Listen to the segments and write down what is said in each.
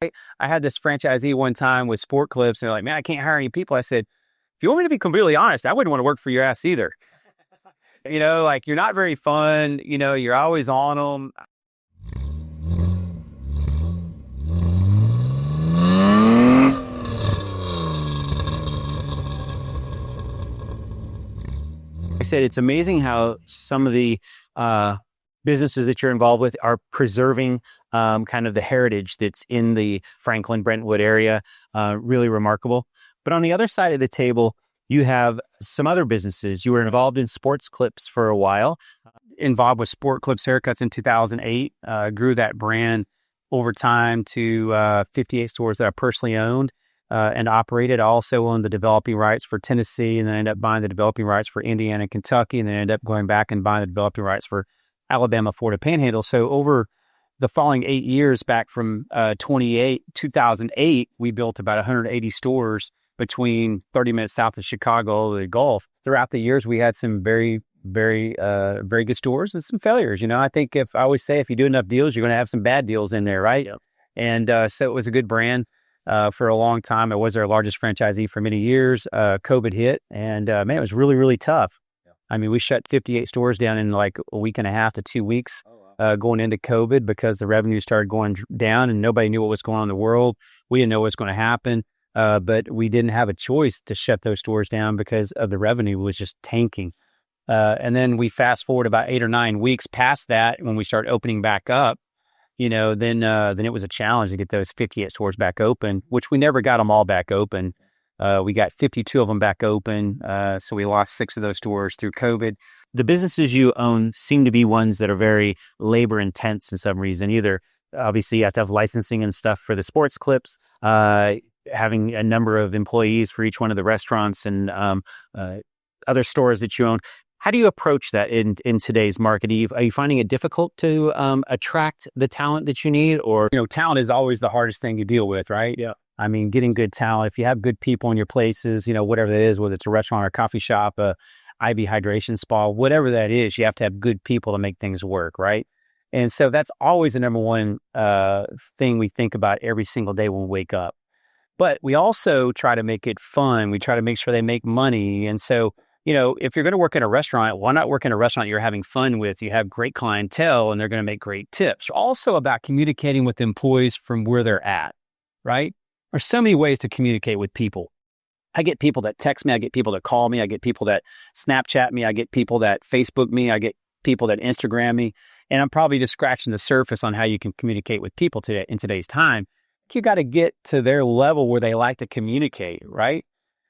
I had this franchisee one time with Sport Clips, and they're like, man, I can't hire any people. I said, if you want me to be completely honest, I wouldn't want to work for your ass either. Like you're not very fun. You're always on them. I said, it's amazing how some of the businesses that you're involved with are preserving kind of the heritage that's in the Franklin Brentwood area. Really remarkable. But on the other side of the table, you have some other businesses. You were involved in Sports Clips for a while, involved with Sport Clips Haircuts in 2008, grew that brand over time to 58 stores that I personally owned and operated. I also owned the developing rights for Tennessee, and then ended up buying the developing rights for Indiana and Kentucky, and then ended up going back and buying the developing rights for Alabama, Florida Panhandle. So over the following 8 years, back from 2008, we built about 180 stores between 30 minutes south of Chicago, the Gulf. Throughout the years, we had some very, very good stores and some failures. I think I always say, if you do enough deals, you're going to have some bad deals in there, right? Yep. And so it was a good brand for a long time. It was our largest franchisee for many years. COVID hit, and man, it was really, really tough. Yep. I mean, we shut 58 stores down in like a week and a half to 2 weeks. Going into COVID, because the revenue started going down and nobody knew what was going on in the world. We didn't know what was going to happen. But we didn't have a choice to shut those stores down because of the revenue was just tanking. And then we fast forward about 8 or 9 weeks past that, when we start opening back up, then it was a challenge to get those 58 stores back open, which we never got them all back open. We got 52 of them back open. So we lost 6 of those stores through COVID. The businesses you own seem to be ones that are very labor intense in some reason. Either, obviously, you have to have licensing and stuff for the Sports Clips, having a number of employees for each one of the restaurants and other stores that you own. How do you approach that in today's market? Are you finding it difficult to attract the talent that you need? Or, talent is always the hardest thing to deal with, right? Yeah. I mean, getting good talent, if you have good people in your places, whatever it is, whether it's a restaurant or a coffee shop, a IV hydration spa, whatever that is, you have to have good people to make things work, right? And so that's always the number one thing we think about every single day when we wake up. But we also try to make it fun. We try to make sure they make money. And so, if you're going to work in a restaurant, why not work in a restaurant you're having fun with? You have great clientele and they're going to make great tips. Also about communicating with employees from where they're at, right? There's so many ways to communicate with people. I get people that text me. I get people that call me. I get people that Snapchat me. I get people that Facebook me. I get people that Instagram me. And I'm probably just scratching the surface on how you can communicate with people today in today's time. You got to get to their level where they like to communicate, right?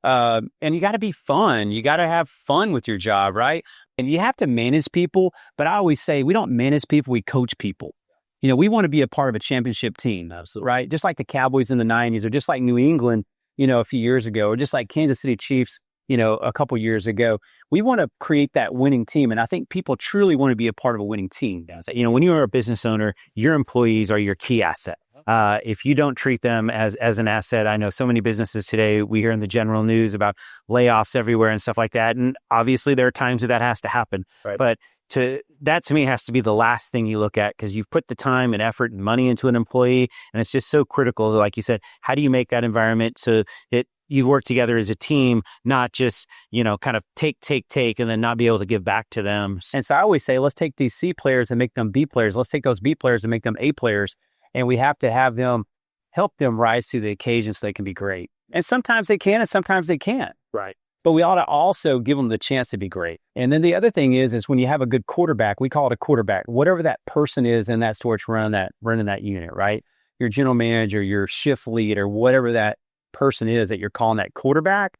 And you got to be fun. You got to have fun with your job, right? And you have to manage people. But I always say, we don't manage people, we coach people. We want to be a part of a championship team. Absolutely. Right? Just like the Cowboys in the 90s, or just like New England, a few years ago, or just like Kansas City Chiefs, a couple years ago. We want to create that winning team. And I think people truly want to be a part of a winning team. When you're a business owner, your employees are your key asset. If you don't treat them as an asset, I know so many businesses today, we hear in the general news about layoffs everywhere and stuff like that. And obviously there are times that has to happen. Right. But that to me has to be the last thing you look at, because you've put the time and effort and money into an employee. And it's just so critical. Like you said, how do you make that environment so you work together as a team, not just, kind of take, and then not be able to give back to them. And so I always say, let's take these C players and make them B players. Let's take those B players and make them A players. And we have to have them, help them rise to the occasion so they can be great. And sometimes they can, and sometimes they can't. Right. But we ought to also give them the chance to be great. And then the other thing is when you have a good quarterback, we call it a quarterback, whatever that person is in that store that's running that unit, right? Your general manager, your shift lead, or whatever that person is that you're calling that quarterback,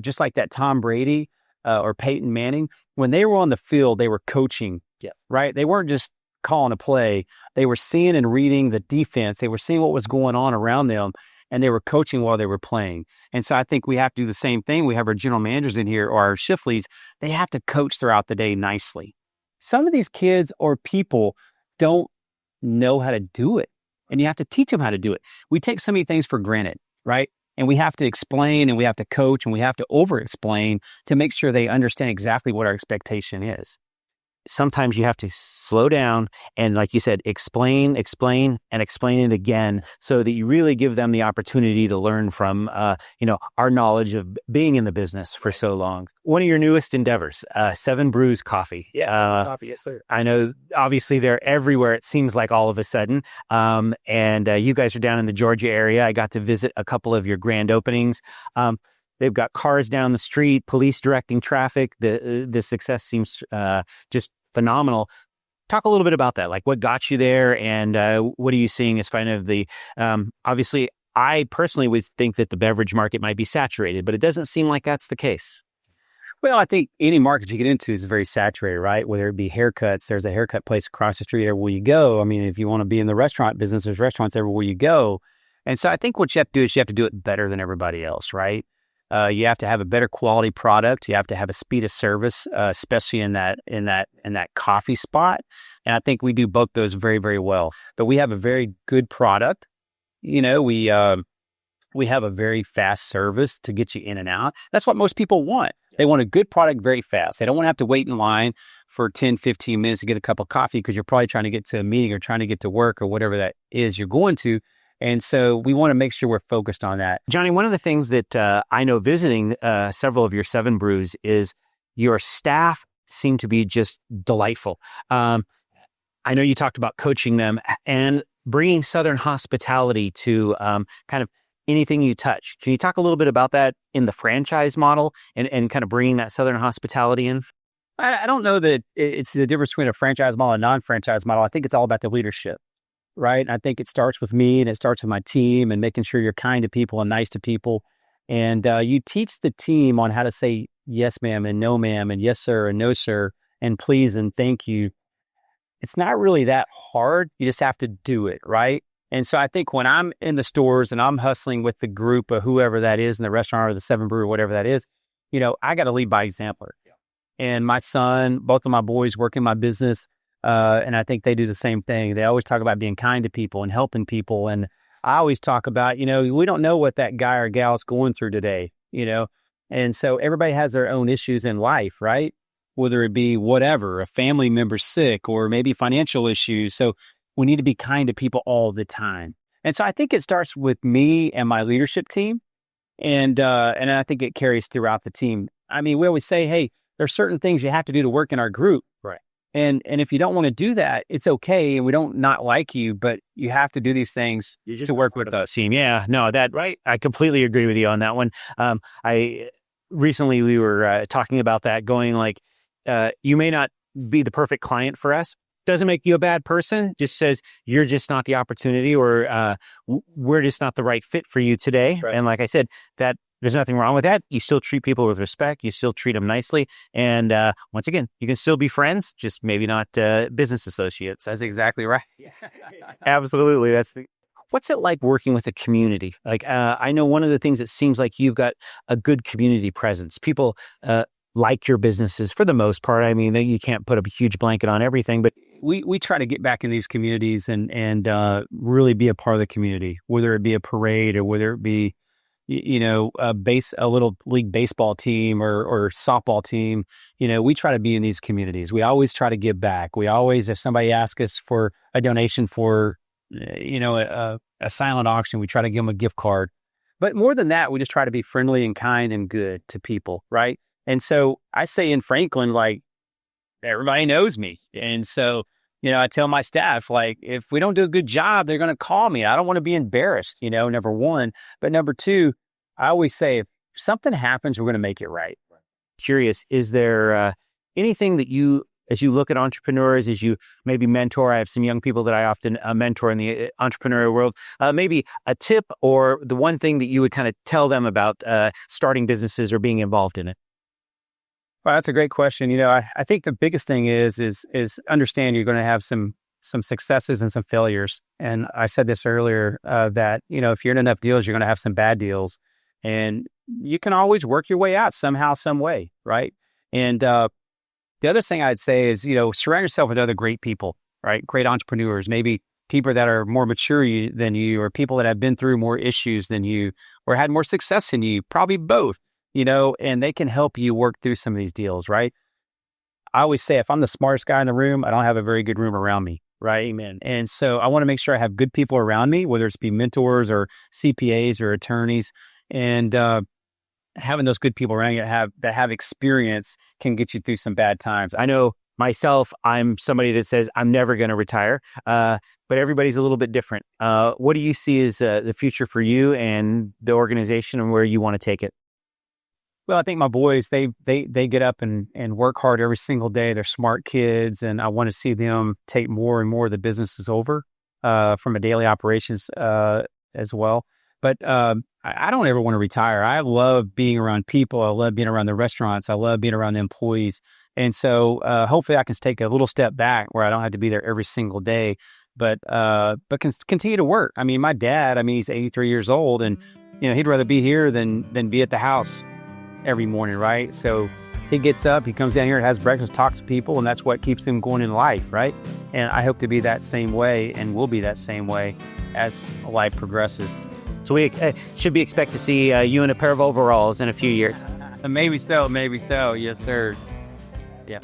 just like that Tom Brady or Peyton Manning, when they were on the field, they were coaching, right? They weren't just calling a play. They were seeing and reading the defense. They were seeing what was going on around them, and they were coaching while they were playing. And so I think we have to do the same thing. We have our general managers in here, or our shift leads. They have to coach throughout the day nicely. Some of these kids or people don't know how to do it, and you have to teach them how to do it. We take so many things for granted, right? And we have to explain, and we have to coach, and we have to over-explain to make sure they understand exactly what our expectation is. sometimes you have to slow down and, like you said, explain, and explain it again so that you really give them the opportunity to learn from, our knowledge of being in the business for so long. One of your newest endeavors, Seven Brews Coffee. Yeah, coffee, yes, sir. I know, obviously, they're everywhere, it seems like, all of a sudden. And you guys are down in the Georgia area. I got to visit a couple of your grand openings. They've got cars down the street, police directing traffic. The success seems just phenomenal. Talk a little bit about that. Like, what got you there, and what are you seeing as kind of the obviously, I personally would think that the beverage market might be saturated, but it doesn't seem like that's the case. Well, I think any market you get into is very saturated, right? Whether it be haircuts, there's a haircut place across the street everywhere you go. I mean, if you want to be in the restaurant business, there's restaurants everywhere you go. And so I think what you have to do is you have to do it better than everybody else, right? You have to have a better quality product. You have to have a speed of service, especially in that coffee spot. And I think we do both those very, very well. But we have a very good product. We have a very fast service to get you in and out. That's what most people want. They want a good product very fast. They don't want to have to wait in line for 10, 15 minutes to get a cup of coffee because you're probably trying to get to a meeting or trying to get to work or whatever that is you're going to. And so we want to make sure we're focused on that. Johnny, one of the things that I know visiting several of your Seven Brews is your staff seem to be just delightful. I know you talked about coaching them and bringing Southern hospitality to kind of anything you touch. Can you talk a little bit about that in the franchise model and kind of bringing that Southern hospitality in? I don't know that it's the difference between a franchise model and non-franchise model. I think it's all about the leadership, right? I think it starts with me and it starts with my team and making sure you're kind to people and nice to people. And you teach the team on how to say yes, ma'am, and no, ma'am, and yes, sir, and no, sir, and please, and thank you. It's not really that hard. You just have to do it, right? And so I think when I'm in the stores and I'm hustling with the group of whoever that is in the restaurant or the Seven Brew or whatever that is, I got to lead by example. Yeah. And my son, both of my boys work in my business, and I think they do the same thing. They always talk about being kind to people and helping people. And I always talk about, we don't know what that guy or gal's going through today, And so everybody has their own issues in life, right? Whether it be whatever, a family member sick or maybe financial issues. So we need to be kind to people all the time. And so I think it starts with me and my leadership team. And I think it carries throughout the team. I mean, we always say, hey, there's certain things you have to do to work in our group. Right. And if you don't want to do that, it's okay. And we don't not like you, but you have to do these things to work with us. Team. Yeah, no, right. I completely agree with you on that one. Recently we were talking about that, going like, you may not be the perfect client for us. Doesn't make you a bad person. Just says you're just not the opportunity, or we're just not the right fit for you today. Right. And like I said, that there's nothing wrong with that. You still treat people with respect. You still treat them nicely. And once again, you can still be friends, just maybe not business associates. That's exactly right. Absolutely. What's it like working with a community? Like, I know one of the things that seems like you've got a good community presence. People like your businesses for the most part. I mean, you can't put a huge blanket on everything, but we try to get back in these communities and really be a part of the community, whether it be a parade or whether it be, a little league baseball team or softball team. We try to be in these communities. We always try to give back. We always, if somebody asks us for a donation for, a silent auction, we try to give them a gift card. But more than that, we just try to be friendly and kind and good to people, right? And so I say in Franklin, like, everybody knows me. And so, I tell my staff, like, if we don't do a good job, they're going to call me. I don't want to be embarrassed, number one. But number two, I always say, if something happens, we're going to make it right. Curious, is there anything that you, as you look at entrepreneurs, as you maybe mentor, I have some young people that I often mentor in the entrepreneurial world, maybe a tip or the one thing that you would kind of tell them about starting businesses or being involved in it? Well, that's a great question. I think the biggest thing is understand you're going to have some successes and some failures. And I said this earlier, that, if you're in enough deals, you're going to have some bad deals, and you can always work your way out somehow, some way. Right. And the other thing I'd say is, surround yourself with other great people, right? Great entrepreneurs, maybe people that are more mature than you, or people that have been through more issues than you, or had more success than you, probably both. And they can help you work through some of these deals, right? I always say, if I'm the smartest guy in the room, I don't have a very good room around me. Right. Amen. And so I want to make sure I have good people around me, whether it's be mentors or CPAs or attorneys. And having those good people around you that have experience can get you through some bad times. I know myself, I'm somebody that says I'm never going to retire, but everybody's a little bit different. What do you see as the future for you and the organization and where you want to take it? Well, I think my boys, they get up and work hard every single day. They're smart kids, and I want to see them take more and more of the businesses over from a daily operations as well. But I don't ever want to retire. I love being around people. I love being around the restaurants. I love being around the employees. And so hopefully I can take a little step back where I don't have to be there every single day, but can continue to work. I mean, my dad, he's 83 years old, and he'd rather be here than be at the house every morning, right? So he gets up, he comes down here and has breakfast, talks to people, and that's what keeps him going in life, right? And I hope to be that same way, and will be that same way as life progresses. So we should be expect to see you in a pair of overalls in a few years. Maybe so. Yes, sir. Yeah.